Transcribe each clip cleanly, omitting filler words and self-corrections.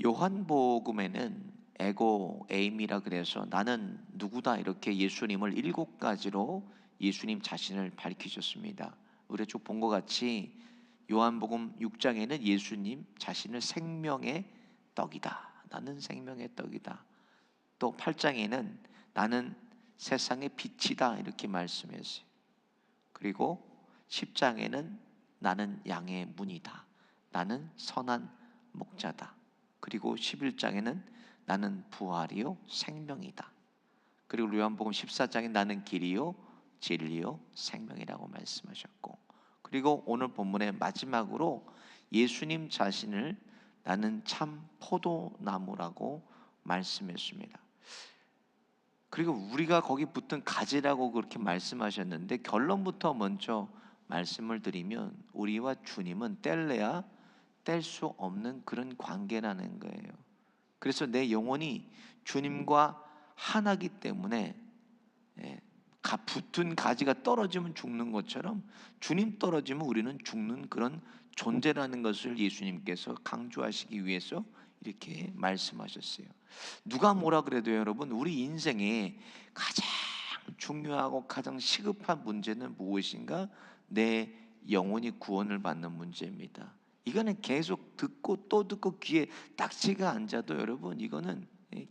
요한복음에는 에고 에임이라 그래서 나는 누구다 이렇게 예수님을 7가지로 예수님 자신을 밝히셨습니다. 우리가 쭉 본 것 같이 요한복음 6장에는 예수님 자신을 생명의 떡이다, 나는 생명의 떡이다. 또 8장에는 나는 세상의 빛이다 이렇게 말씀했어요. 그리고 10장에는 나는 양의 문이다, 나는 선한 목자다. 그리고 11장에는 나는 부활이요 생명이다. 그리고 요한복음 14장에 나는 길이요 진리요 생명이라고 말씀하셨고, 그리고 오늘 본문의 마지막으로 예수님 자신을 나는 참 포도나무라고 말씀했습니다. 그리고 우리가 거기 붙은 가지라고 그렇게 말씀하셨는데, 결론부터 먼저 말씀을 드리면 우리와 주님은 뗄래야 뗄 수 없는 그런 관계라는 거예요. 그래서 내 영혼이 주님과 하나기 때문에 붙은 가지가 떨어지면 죽는 것처럼 주님 떨어지면 우리는 죽는 그런 존재라는 것을 예수님께서 강조하시기 위해서 이렇게 말씀하셨어요. 누가 뭐라 그래도 여러분, 우리 인생에 가장 중요하고 가장 시급한 문제는 무엇인가? 내 영혼이 구원을 받는 문제입니다. 이거는 계속 듣고 또 듣고 귀에 딱지가 앉아도 여러분 이거는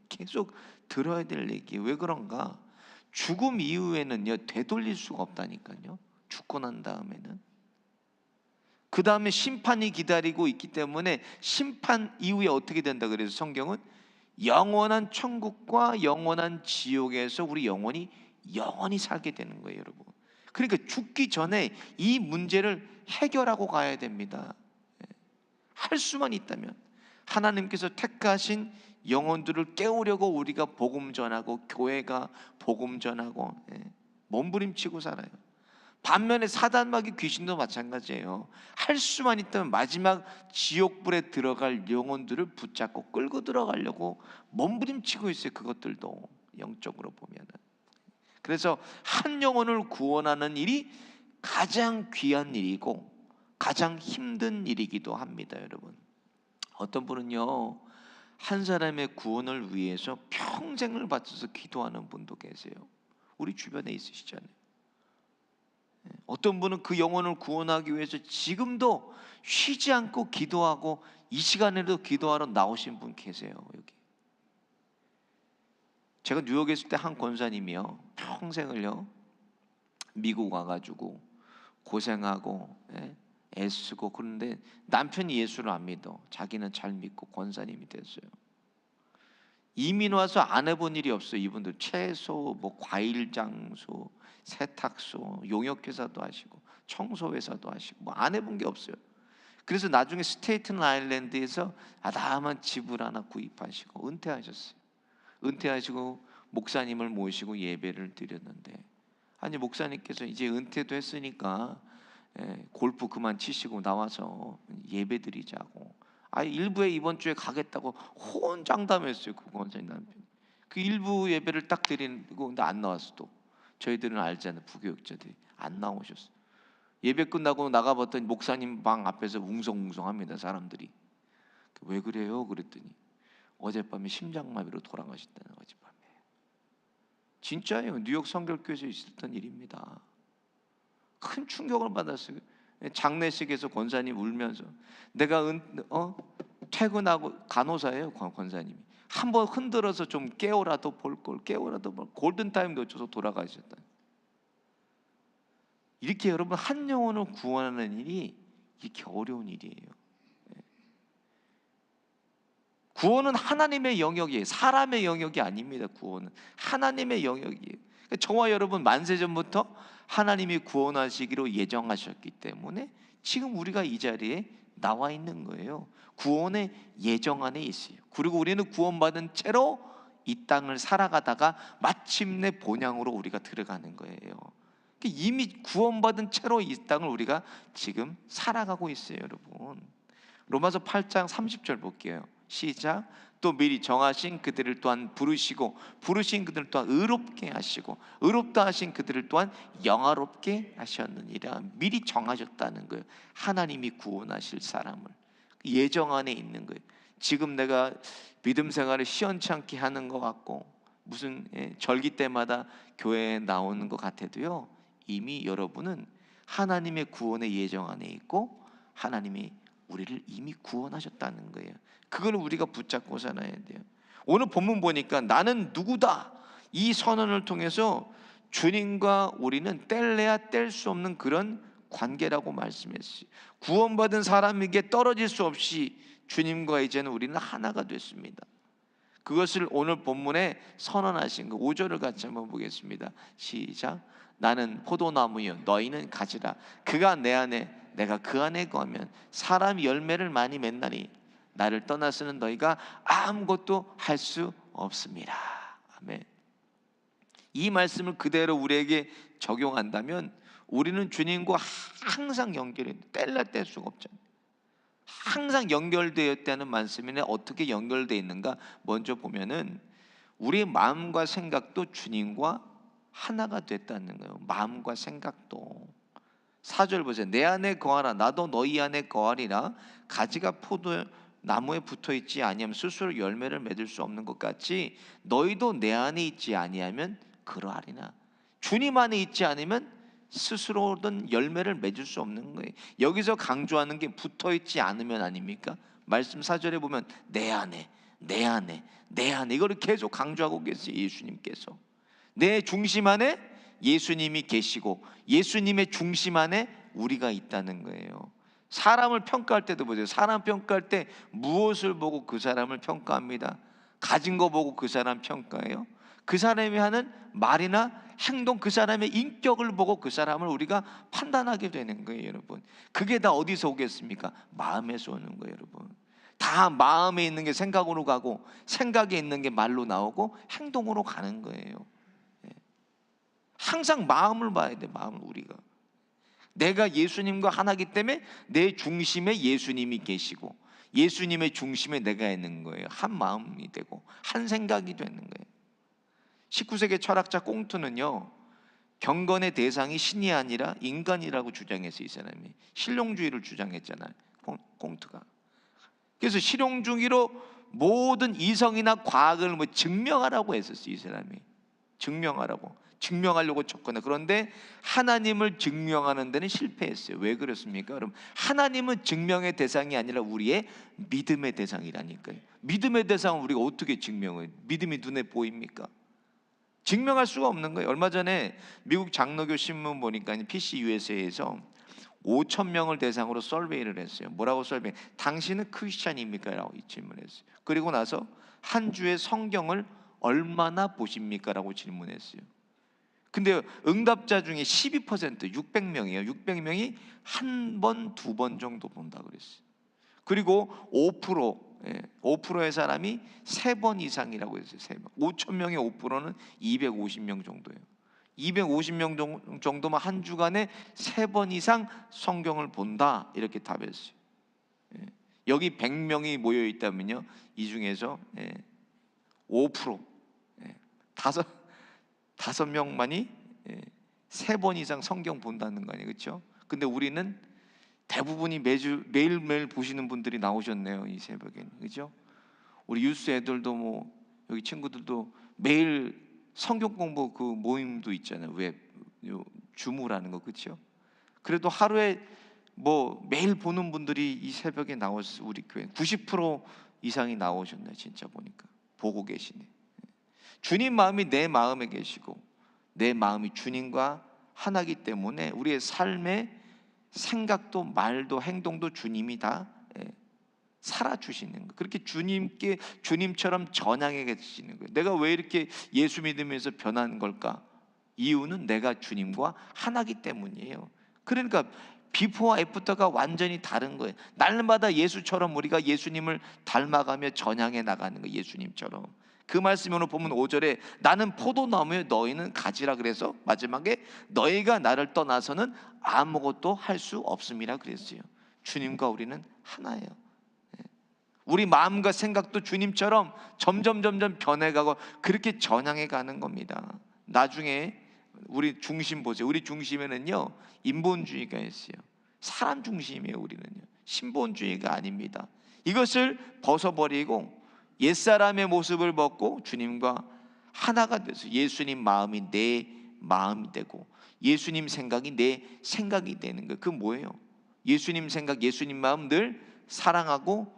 계속 들어야 될 얘기예요. 왜 그런가? 죽음 이후에는요 되돌릴 수가 없다니까요. 죽고 난 다음에는 그 다음에 심판이 기다리고 있기 때문에 심판 이후에 어떻게 된다 그래서 성경은 영원한 천국과 영원한 지옥에서 우리 영혼이 영원히 살게 되는 거예요, 여러분. 그러니까 죽기 전에 이 문제를 해결하고 가야 됩니다. 할 수만 있다면 하나님께서 택하신 영혼들을 깨우려고 우리가 복음 전하고 교회가 복음 전하고 몸부림치고 살아요. 반면에 사단마귀 귀신도 마찬가지예요. 할 수만 있다면 마지막 지옥불에 들어갈 영혼들을 붙잡고 끌고 들어가려고 몸부림치고 있어요. 그것들도 영적으로 보면은. 그래서 한 영혼을 구원하는 일이 가장 귀한 일이고 가장 힘든 일이기도 합니다, 여러분. 어떤 분은요 한 사람의 구원을 위해서 평생을 바쳐서 기도하는 분도 계세요. 우리 주변에 있으시잖아요. 어떤 분은 그 영혼을 구원하기 위해서 지금도 쉬지 않고 기도하고 이 시간에도 기도하러 나오신 분 계세요. 여기 제가 뉴욕에 있을 때 한 권사님이요 평생을요 미국 와가지고 고생하고 애쓰고 그런데 남편이 예수를 안 믿어. 자기는 잘 믿고 권사님이 됐어요. 이민 와서 안 해본 일이 없어요. 이분들 채소, 뭐 과일 장소, 세탁소, 용역회사도 하시고 청소회사도 하시고 뭐 안 해본 게 없어요. 그래서 나중에 스테이튼 아일랜드에서 아담한 집을 하나 구입하시고 은퇴하셨어요. 은퇴하시고 목사님을 모시고 예배를 드렸는데, 아니 목사님께서 이제 은퇴도 했으니까 골프 그만 치시고 나와서 예배 드리자고, 일부에 이번 주에 가겠다고 호언장담했어요. 그 권사님 남편. 그 일부 예배를 딱 드리고 근데 안 나왔어. 또 저희들은 알잖아요. 부교육자들이 안 나오셨어. 예배 끝나고 나가봤더니 목사님 방 앞에서 웅성웅성합니다. 사람들이. 왜 그래요? 그랬더니 어젯밤에 심장마비로 돌아가셨다는 어젯밤에. 진짜예요. 뉴욕 성결교회에서 있었던 일입니다. 큰 충격을 받았어요. 장례식에서 권사님 울면서 내가 퇴근하고 간호사예요. 권사님이 한번 흔들어서 좀 깨워라도 볼걸, 깨워라도 볼 골든타임 놓쳐서 돌아가셨다. 이렇게 여러분 한 영혼을 구원하는 일이 이렇게 어려운 일이에요. 구원은 하나님의 영역이에요. 사람의 영역이 아닙니다. 구원은 하나님의 영역이에요. 저와 여러분 만세전부터 하나님이 구원하시기로 예정하셨기 때문에 지금 우리가 이 자리에 나와 있는 거예요. 구원의 예정 안에 있어요. 그리고 우리는 구원받은 채로 이 땅을 살아가다가 마침내 본향으로 우리가 들어가는 거예요. 이미 구원받은 채로 이 땅을 우리가 지금 살아가고 있어요, 여러분. 로마서 8장 30절 볼게요. 시작. 또 미리 정하신 그들을 또한 부르시고 부르신 그들을 또한 의롭게 하시고 의롭다 하신 그들을 또한 영화롭게 하셨느니라. 미리 정하셨다는 거예요. 하나님이 구원하실 사람을 예정 안에 있는 거예요. 지금 내가 믿음 생활을 시원찮게 하는 것 같고 무슨 절기 때마다 교회에 나오는 것 같아도요, 이미 여러분은 하나님의 구원의 예정 안에 있고 하나님이 우리를 이미 구원하셨다는 거예요. 그걸 우리가 붙잡고 살아야 돼요. 오늘 본문 보니까 나는 누구다, 이 선언을 통해서 주님과 우리는 뗄래야 뗄 수 없는 그런 관계라고 말씀했어요. 구원받은 사람에게 떨어질 수 없이 주님과 이제는 우리는 하나가 됐습니다. 그것을 오늘 본문에 선언하신 그 5절을 같이 한번 보겠습니다. 시작. 나는 포도나무요 너희는 가지라. 그가 내 안에 내가 그 안에 거하면 사람이 열매를 많이 맺나니 나를 떠나서는 너희가 아무것도 할 수 없습니다. 아멘. 이 말씀을 그대로 우리에게 적용한다면 우리는 주님과 항상 연결해, 뗄래야 뗄 수가 없잖아요. 항상 연결되었다는 말씀인데 어떻게 연결되어 있는가? 먼저 보면은 우리의 마음과 생각도 주님과 하나가 됐다는 거예요. 마음과 생각도. 4절 보세요. 내 안에 거하라 나도 너희 안에 거하리라. 가지가 포도나무에 붙어있지 아니하면 스스로 열매를 맺을 수 없는 것 같이 너희도 내 안에 있지 아니하면 그러하리나. 주님 안에 있지 않으면 스스로든 열매를 맺을 수 없는 거예요. 여기서 강조하는 게 붙어있지 않으면 아닙니까? 말씀 4절에 보면 내 안에 내 안에 내 안에, 이거를 계속 강조하고 계세요. 예수님께서 내 중심 안에 예수님이 계시고 예수님의 중심 안에 우리가 있다는 거예요. 사람을 평가할 때도 보세요. 사람 평가할 때 무엇을 보고 그 사람을 평가합니다? 가진 거 보고 그 사람 평가해요? 그 사람이 하는 말이나 행동, 그 사람의 인격을 보고 그 사람을 우리가 판단하게 되는 거예요, 여러분. 그게 다 어디서 오겠습니까? 마음에서 오는 거예요, 여러분. 다 마음에 있는 게 생각으로 가고 생각에 있는 게 말로 나오고 행동으로 가는 거예요. 항상 마음을 봐야 돼. 마음을. 우리가 내가 예수님과 하나이기 때문에 내 중심에 예수님이 계시고 예수님의 중심에 내가 있는 거예요. 한 마음이 되고 한 생각이 되는 거예요. 19세기 철학자 꽁트는요, 경건의 대상이 신이 아니라 인간이라고 주장해서 이 사람이 실용주의를 주장했잖아요. 꽁트가. 그래서 실용주의로 모든 이성이나 과학을 증명하라고 했었어요. 이 사람이 증명하려고 쳤거나. 그런데 하나님을 증명하는 데는 실패했어요. 왜 그렇습니까? 여러분, 하나님은 증명의 대상이 아니라 우리의 믿음의 대상이라니까요. 믿음의 대상은 우리가 어떻게 증명해요? 믿음이 눈에 보입니까? 증명할 수가 없는 거예요. 얼마 전에 미국 장로교 신문 보니까 PC USA에서 5,000명을 대상으로 설베이를 했어요. 뭐라고 설베이? 당신은 크리스찬입니까? 라고 질문했어요. 그리고 나서 한 주에 성경을 얼마나 보십니까? 라고 질문했어요. 근데 응답자 중에 12%, 600명이에요. 600명이 한 번, 두 번 정도 본다 그랬어요. 그리고 5%의 사람이 3번 이상이라고 했어요. 3번. 5,000명의 5%는 250명 정도예요. 250명 정도만 한 주간에 3번 이상 성경을 본다, 이렇게 답했어요. 여기 100명이 모여 있다면요, 이 중에서 5%, 5명만이 3번 이상 성경 본다는 거 아니에요, 그렇죠? 근데 우리는 대부분이 매일매일 보시는 분들이 나오셨네요, 이 새벽에, 그렇죠? 우리 유스 애들도 여기 친구들도 매일 성경 공부 그 모임도 있잖아요. 왜 주무라는 거, 그렇죠? 그래도 하루에 매일 보는 분들이 이 새벽에 나와서 우리 교회 90% 이상이 나오셨네. 진짜 보니까 보고 계시네. 주님 마음이 내 마음에 계시고 내 마음이 주님과 하나이기 때문에 우리의 삶의 생각도 말도 행동도 주님이 다 살아주시는 거예요. 그렇게 주님처럼 전향해 계시는 거예요. 내가 왜 이렇게 예수 믿으면서 변한 걸까? 이유는 내가 주님과 하나이기 때문이에요. 그러니까 비포와 애프터가 완전히 다른 거예요. 날마다 예수처럼 우리가 예수님을 닮아가며 전향해 나가는 거예요. 예수님처럼. 그 말씀이 오늘 보면 5절에 나는 포도나무에 너희는 가지라 그래서 마지막에 너희가 나를 떠나서는 아무것도 할 수 없음이라 그랬어요. 주님과 우리는 하나예요. 우리 마음과 생각도 주님처럼 점점 변해가고 그렇게 전향해 가는 겁니다. 나중에 우리 중심 보세요. 우리 중심에는요, 인본주의가 있어요. 사람 중심이에요. 우리는요, 신본주의가 아닙니다. 이것을 벗어버리고 옛사람의 모습을 벗고 주님과 하나가 돼서 예수님 마음이 내 마음이 되고 예수님 생각이 내 생각이 되는 거예요. 그 뭐예요? 예수님 생각, 예수님 마음 늘 사랑하고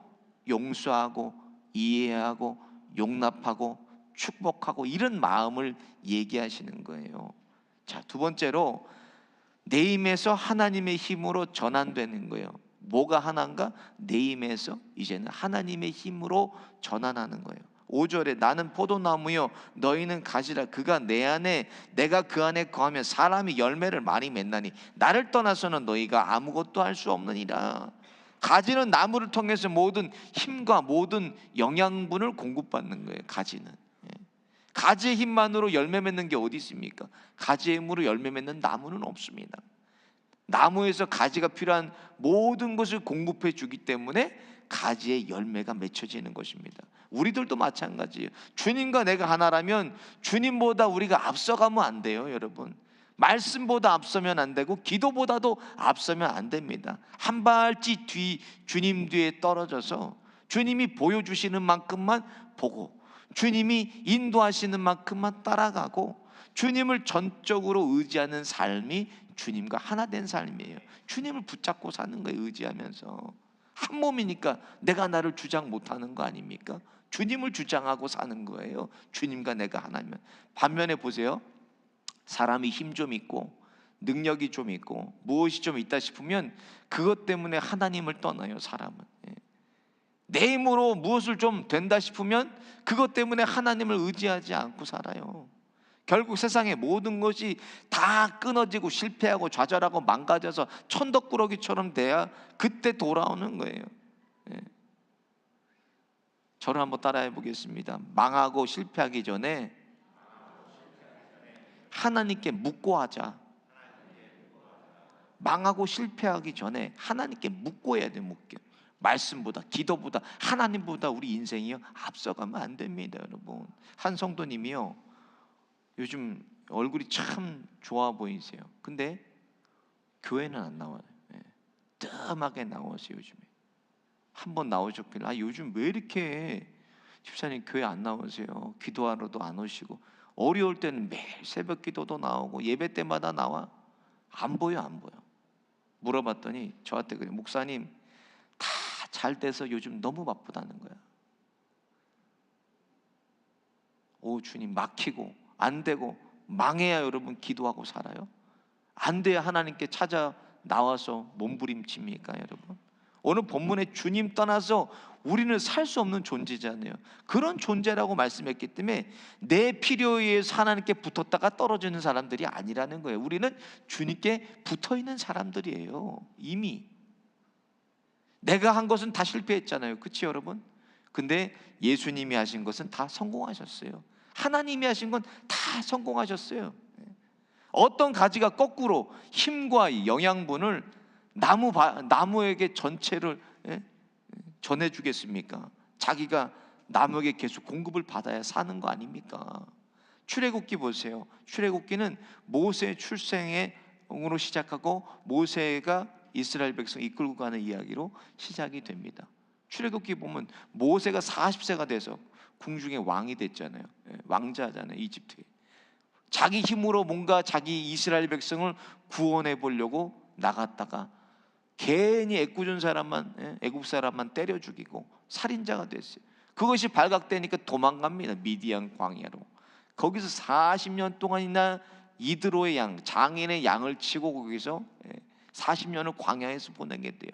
용서하고 이해하고 용납하고 축복하고 이런 마음을 얘기하시는 거예요. 자, 두 번째로 내 힘에서 하나님의 힘으로 전환되는 거예요. 뭐가 하나인가? 내 힘에서 이제는 하나님의 힘으로 전환하는 거예요. 5절에 나는 포도나무요 너희는 가지라. 그가 내 안에 내가 그 안에 거하면 사람이 열매를 많이 맺나니 나를 떠나서는 너희가 아무것도 할 수 없느니라. 가지는 나무를 통해서 모든 힘과 모든 영양분을 공급받는 거예요. 가지는 가지의 힘만으로 열매 맺는 게 어디 있습니까? 가지의 힘으로 열매 맺는 나무는 없습니다. 나무에서 가지가 필요한 모든 것을 공급해 주기 때문에 가지의 열매가 맺혀지는 것입니다. 우리들도 마찬가지예요. 주님과 내가 하나라면 주님보다 우리가 앞서가면 안 돼요, 여러분. 말씀보다 앞서면 안 되고 기도보다도 앞서면 안 됩니다. 한 발짝 뒤 주님 뒤에 떨어져서 주님이 보여주시는 만큼만 보고 주님이 인도하시는 만큼만 따라가고 주님을 전적으로 의지하는 삶이 주님과 하나 된 삶이에요. 주님을 붙잡고 사는 거예요. 의지하면서. 한 몸이니까 내가 나를 주장 못하는 거 아닙니까? 주님을 주장하고 사는 거예요. 주님과 내가 하나면. 반면에 보세요. 사람이 힘 좀 있고 능력이 좀 있고 무엇이 좀 있다 싶으면 그것 때문에 하나님을 떠나요. 사람은. 내 힘으로 무엇을 좀 된다 싶으면 그것 때문에 하나님을 의지하지 않고 살아요. 결국 세상의 모든 것이 다 끊어지고 실패하고 좌절하고 망가져서 천덕꾸러기처럼 돼야 그때 돌아오는 거예요. 저를 한번 따라해 보겠습니다. 망하고 실패하기 전에 하나님께 묻고 하자. 망하고 실패하기 전에 하나님께 묻고 해야 돼요. 묻게. 말씀보다 기도보다 하나님보다 우리 인생이요 앞서가면 안 됩니다. 여러분, 한 성도님이요 요즘 얼굴이 참 좋아 보이세요. 근데 교회는 안 나와요. 뜸하게 나오세요. 요즘에 한번 나오셨길래 요즘 왜 이렇게 집사님 교회 안 나오세요? 기도하러도 안 오시고 어려울 때는 매일 새벽 기도도 나오고 예배 때마다 나와. 안 보여. 물어봤더니 저한테 그래, 목사님 다 잘 돼서 요즘 너무 바쁘다는 거야. 오 주님, 막히고 안 되고 망해야 여러분 기도하고 살아요? 안 돼야 하나님께 찾아 나와서 몸부림칩니까 여러분? 오늘 본문에 주님 떠나서 우리는 살 수 없는 존재잖아요. 그런 존재라고 말씀했기 때문에 내 필요에 의해서 하나님께 붙었다가 떨어지는 사람들이 아니라는 거예요. 우리는 주님께 붙어있는 사람들이에요. 이미 내가 한 것은 다 실패했잖아요. 그렇죠 여러분? 근데 예수님이 하신 것은 다 성공하셨어요. 하나님이 하신 건 다 성공하셨어요. 어떤 가지가 거꾸로 힘과 영양분을 나무에게 전체를 전해주겠습니까? 자기가 나무에게 계속 공급을 받아야 사는 거 아닙니까? 출애굽기 보세요. 출애굽기는 모세 출생으로 시작하고 모세가 이스라엘 백성 이끌고 가는 이야기로 시작이 됩니다. 출애굽기 보면 모세가 40세가 돼서 궁중의 왕이 됐잖아요. 왕자잖아요. 이집트에. 자기 힘으로 뭔가 자기 이스라엘 백성을 구원해 보려고 나갔다가 괜히 애꿎은 사람만, 애굽 사람만 때려 죽이고 살인자가 됐어요. 그것이 발각되니까 도망갑니다. 미디안 광야로. 거기서 40년 동안이나 이드로의 양, 장인의 양을 치고 거기서 40년을 광야에서 보내게 돼요.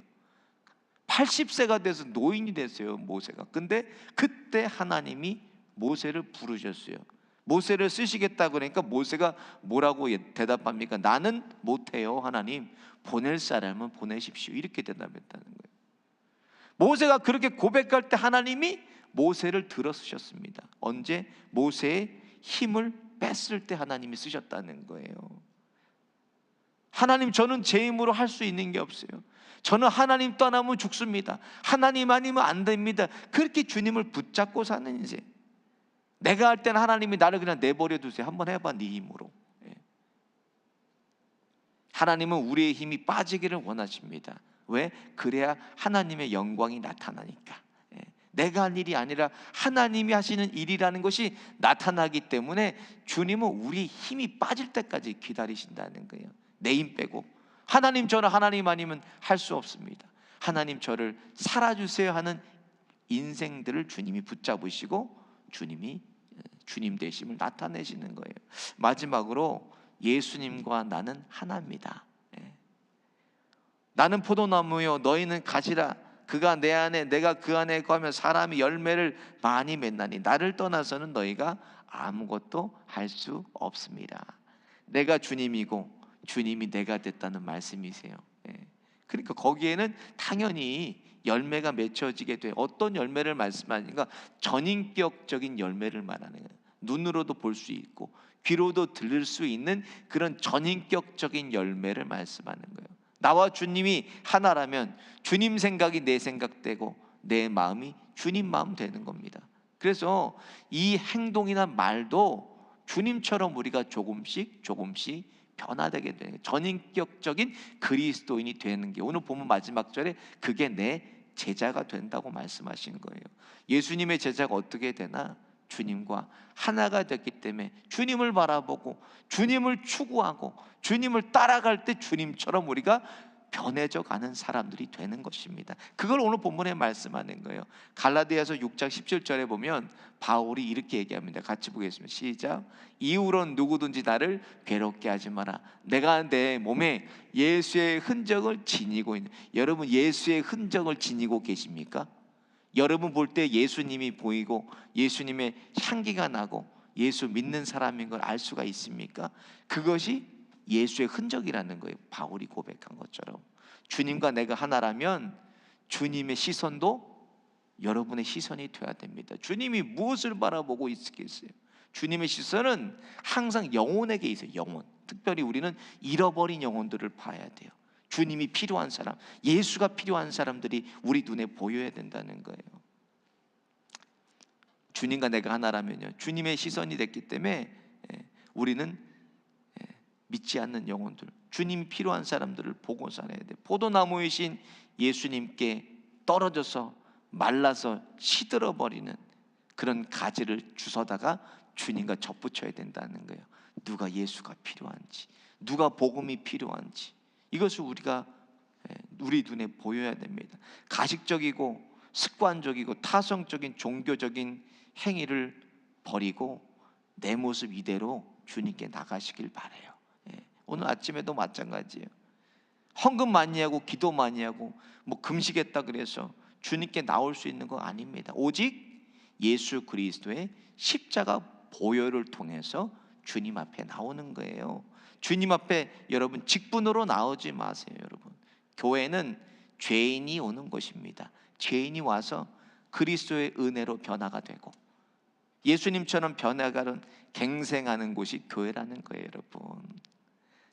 80세가 돼서 노인이 됐어요. 모세가. 근데 그때 하나님이 모세를 부르셨어요. 모세를 쓰시겠다 그러니까 모세가 뭐라고 대답합니까? 나는 못해요. 하나님, 보낼 사람은 보내십시오. 이렇게 대답했다는 거예요. 모세가 그렇게 고백할 때 하나님이 모세를 들어 쓰셨습니다. 언제? 모세의 힘을 뺐을 때 하나님이 쓰셨다는 거예요. 하나님, 저는 제 힘으로 할 수 있는 게 없어요. 저는 하나님 떠나면 죽습니다. 하나님 아니면 안 됩니다. 그렇게 주님을 붙잡고 사는 인생. 내가 할 때는 하나님이 나를 그냥 내버려 두세요. 한번 해봐 네 힘으로. 하나님은 우리의 힘이 빠지기를 원하십니다. 왜? 그래야 하나님의 영광이 나타나니까. 내가 할 일이 아니라 하나님이 하시는 일이라는 것이 나타나기 때문에 주님은 우리 힘이 빠질 때까지 기다리신다는 거예요. 내 힘 빼고. 하나님, 저는 하나님 아니면 할 수 없습니다. 하나님, 저를 살아주세요 하는 인생들을 주님이 붙잡으시고 주님이 주님 되심을 나타내시는 거예요. 마지막으로 예수님과 나는 하나입니다. 나는 포도나무요 너희는 가지라. 그가 내 안에 내가 그 안에 거하면 사람이 열매를 많이 맺나니 나를 떠나서는 너희가 아무것도 할 수 없습니다. 내가 주님이고 주님이 내가 됐다는 말씀이세요. 그러니까 거기에는 당연히 열매가 맺혀지게 돼. 어떤 열매를 말씀하니까 전인격적인 열매를 말하는 거예요. 눈으로도 볼 수 있고 귀로도 들을 수 있는 그런 전인격적인 열매를 말씀하는 거예요. 나와 주님이 하나라면 주님 생각이 내 생각되고 내 마음이 주님 마음 되는 겁니다. 그래서 이 행동이나 말도 주님처럼 우리가 조금씩 변화되게 되는 거예요. 전인격적인 그리스도인이 되는 게 오늘 보면 마지막 절에 그게 내 제자가 된다고 말씀하신 거예요. 예수님의 제자가 어떻게 되나? 주님과 하나가 됐기 때문에 주님을 바라보고 주님을 추구하고 주님을 따라갈 때 주님처럼 우리가 변해져 가는 사람들이 되는 것입니다. 그걸 오늘 본문에 말씀하는 거예요. 갈라디아서 6장 17절에 보면 바울이 이렇게 얘기합니다. 같이 보겠습니다. 시작. 이후로는 누구든지 나를 괴롭게 하지 마라. 내가 내 몸에 예수의 흔적을 지니고 있는. 여러분, 예수의 흔적을 지니고 계십니까? 여러분 볼 때 예수님이 보이고 예수님의 향기가 나고 예수 믿는 사람인 걸 알 수가 있습니까? 그것이 예수의 흔적이라는 거예요. 바울이 고백한 것처럼 주님과 내가 하나라면 주님의 시선도 여러분의 시선이 되어야 됩니다. 주님이 무엇을 바라보고 있겠어요? 주님의 시선은 항상 영혼에게 있어요. 영혼. 특별히 우리는 잃어버린 영혼들을 봐야 돼요. 주님이 필요한 사람, 예수가 필요한 사람들이 우리 눈에 보여야 된다는 거예요. 주님과 내가 하나라면요, 주님의 시선이 됐기 때문에 우리는 믿지 않는 영혼들, 주님 필요한 사람들을 보고 살아야 돼요. 포도나무이신 예수님께 떨어져서 말라서 시들어버리는 그런 가지를 주워다가 주님과 접붙여야 된다는 거예요. 누가 예수가 필요한지, 누가 복음이 필요한지, 이것을 우리가 우리 눈에 보여야 됩니다. 가식적이고 습관적이고 타성적인 종교적인 행위를 버리고 내 모습 이대로 주님께 나가시길 바라요. 오늘 아침에도 마찬가지예요. 헌금 많이 하고 기도 많이 하고 뭐 금식했다 그래서 주님께 나올 수 있는 거 아닙니다. 오직 예수 그리스도의 십자가 보혈을 통해서 주님 앞에 나오는 거예요. 주님 앞에 여러분 직분으로 나오지 마세요. 여러분, 교회는 죄인이 오는 곳입니다. 죄인이 와서 그리스도의 은혜로 변화가 되고 예수님처럼 변화가는 갱생하는 곳이 교회라는 거예요. 여러분,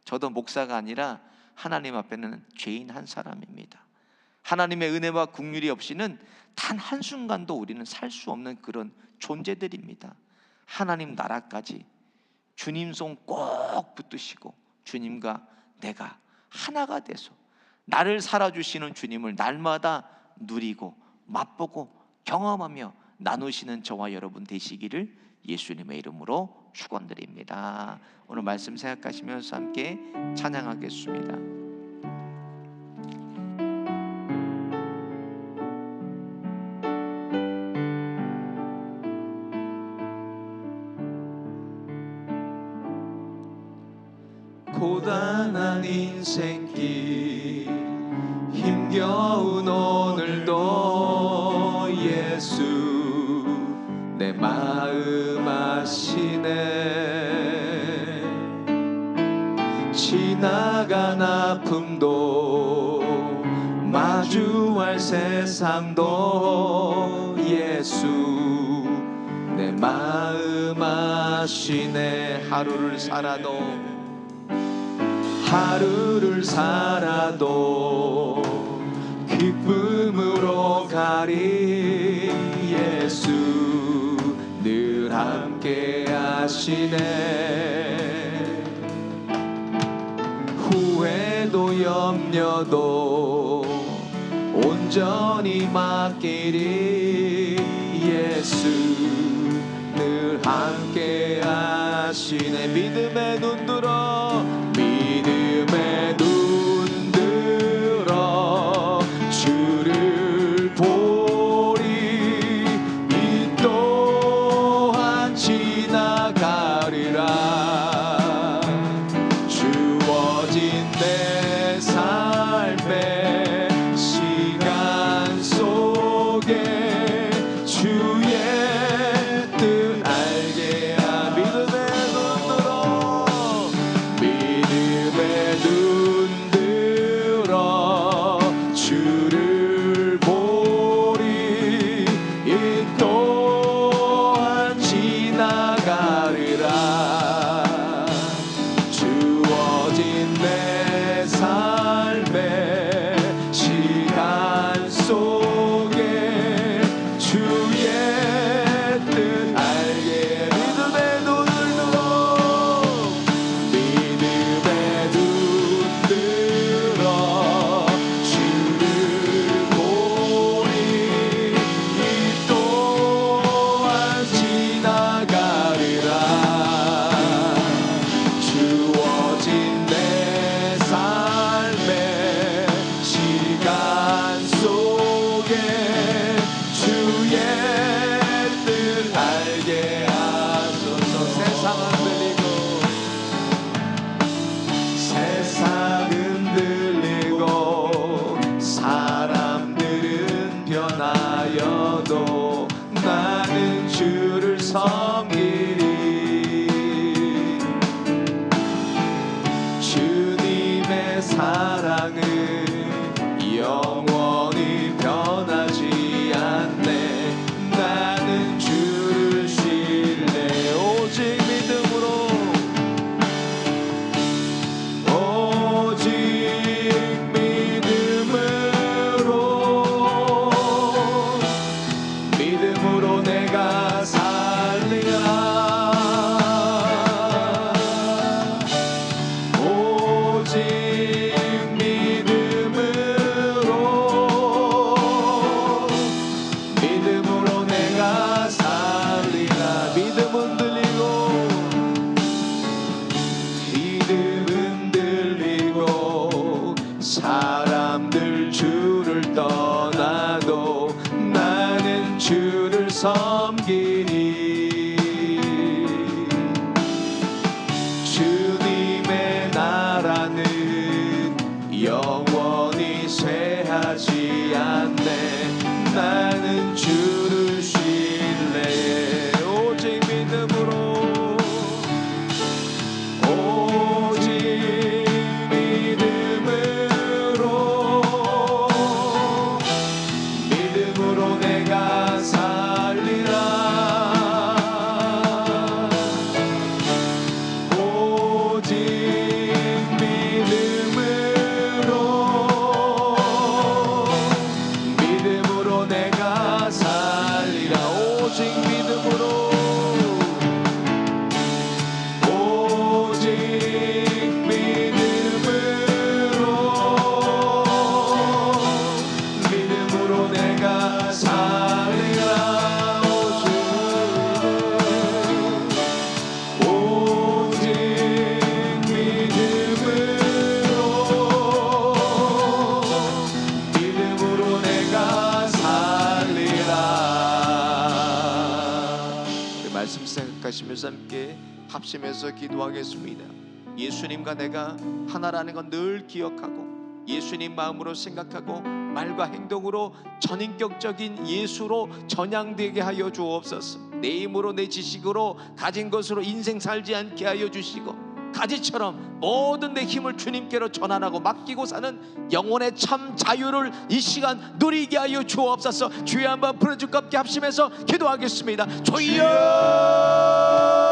저도 목사가 아니라 하나님 앞에는 죄인 한 사람입니다. 하나님의 은혜와 긍휼이 없이는 단 한순간도 우리는 살 수 없는 그런 존재들입니다. 하나님 나라까지 주님 손 꼭 붙드시고 주님과 내가 하나가 돼서 나를 살아주시는 주님을 날마다 누리고 맛보고 경험하며 나누시는 저와 여러분 되시기를 예수님의 이름으로 축원드립니다. 오늘 말씀 생각하시면서 함께 찬양하겠습니다. 고단한 인생길 힘겨운 오늘도 예수 내 마음 아시네. 지나간 아픔도 마주할 세상도 예수 내 마음 아시네. 하루를 살아도 기쁨으로 가리 예수 늘 함께 하시네. 후회도 염려도 온전히 맡기리. 예수 늘 함께 하시네. 믿음의 눈 들어, 믿음의 눈 들어 주를 보리. 이 또한 지나가리라. 주어진 내 삶의 시간 속에 주의 뜻 알게 하. 믿음의 눈 들어, 믿음의 눈 들어 주를 보리. 이 또한 지나가리라. 주어진 내 삶의 시간 속에 주의 뜻 알게. 믿음의 눈을 들어, 믿음의 눈 들어 주를 보리. 이 또한 지나가리라. 주어진 내 삶의 시간 속에 주의 뜻 알게 하소서. 세상은 들리고 사람들은 변하여도 나는 주를 섬기리. 주님의 사랑은 영원히 변하지 않네. 나는 주를 신뢰. 오직 믿음으로, 오직 믿음으로 내가 살리라. 오직 믿음으로 내가 살리라. 믿음은 들리고 사람들 주를 떠나도 나는 주를 섬기리. 주님의 나라는 영원히 쇠하지 않네. 나는 주를 신뢰해. 오직 믿음으로, 오직 믿음으로 내가 살리라. 오직 믿음으로 내가 살리라. 오직 믿음으로, 오직 믿음으로 내가 살리라. 오직 믿음으로 내가 살리라. 우리 말씀 생각하시면서 함께 합심해서 기도하겠습니다. 예수님과 내가 하나라는 건 늘 기억하고 예수님 마음으로 생각하고 말과 행동으로 전인격적인 예수로 전향되게 하여 주옵소서. 내 힘으로 내 지식으로 가진 것으로 인생 살지 않게 하여 주시고 가지처럼 모든 내 힘을 주님께로 전환하고 맡기고 사는 영혼의 참 자유를 이 시간 누리게 하여 주옵소서. 주여 한번 부르짖고 함께 합심해서 기도하겠습니다. 주여